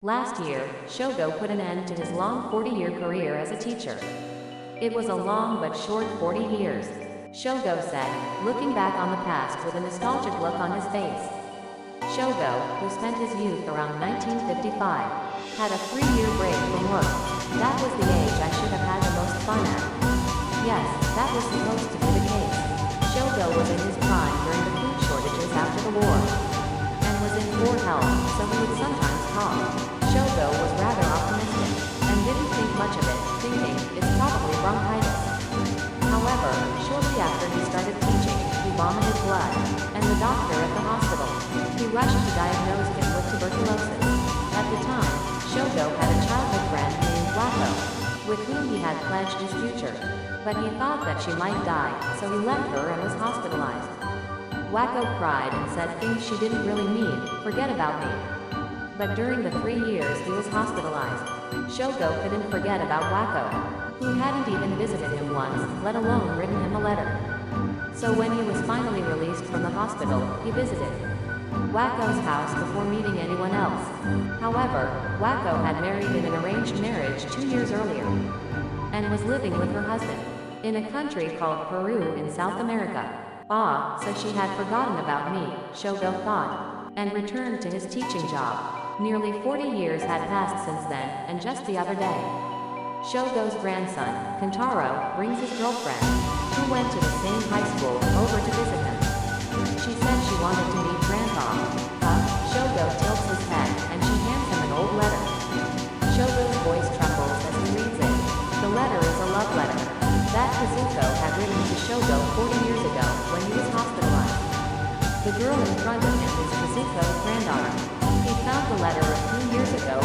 Last year, Shogo put an end to his long 40-year career as a teacher. It was a long but short 40 years, Shogo said, looking back on the past with a nostalgic look on his face. Shogo, who spent his youth around 1955, had a 3-year break from work. That was the age I should have had the most fun at. Yes, that was supposed to be the case. Shogo was in his prime during the food shortages after the war, and was in poor health, so he would sometimes cough. Shogo was rather optimistic, and didn't think much of it, thinking, it's probably bronchitis. However, shortly after he started teaching, he vomited blood, and the doctor at the hospital, he rushed to diagnose him with tuberculosis. At the time, Shogo had a childhood friend named Wako, with whom he had pledged his future, but he thought that she might die, so he left her and was hospitalized. Wako cried and said things she didn't really mean, forget about me. But during the 3 years he was hospitalized, Shogo couldn't forget about Wako, who hadn't even visited him once, let alone written him a letter. So when he was finally released from the hospital, he visited Wako's house before meeting anyone else. However, Wako had married in an arranged marriage 2 years earlier, and was living with her husband in a country called Peru in South America. So she had forgotten about me, Shogo thought, and returned to his teaching job. Nearly 40 years had passed since then, and just the other day, Shogo's grandson, Kentaro, brings his girlfriend, who went to the same high school, over to visit him. She said she wanted to meet Grandpa. Shogo tilts his head, and she hands him an old letter. Shogo's voice trembles as he reads it. The letter is a love letter that Kazuko had written to Shogo 40 years ago, when he was hospitalized. The girl in front of him is Kazuko's granddaughter. He found the letter a few years ago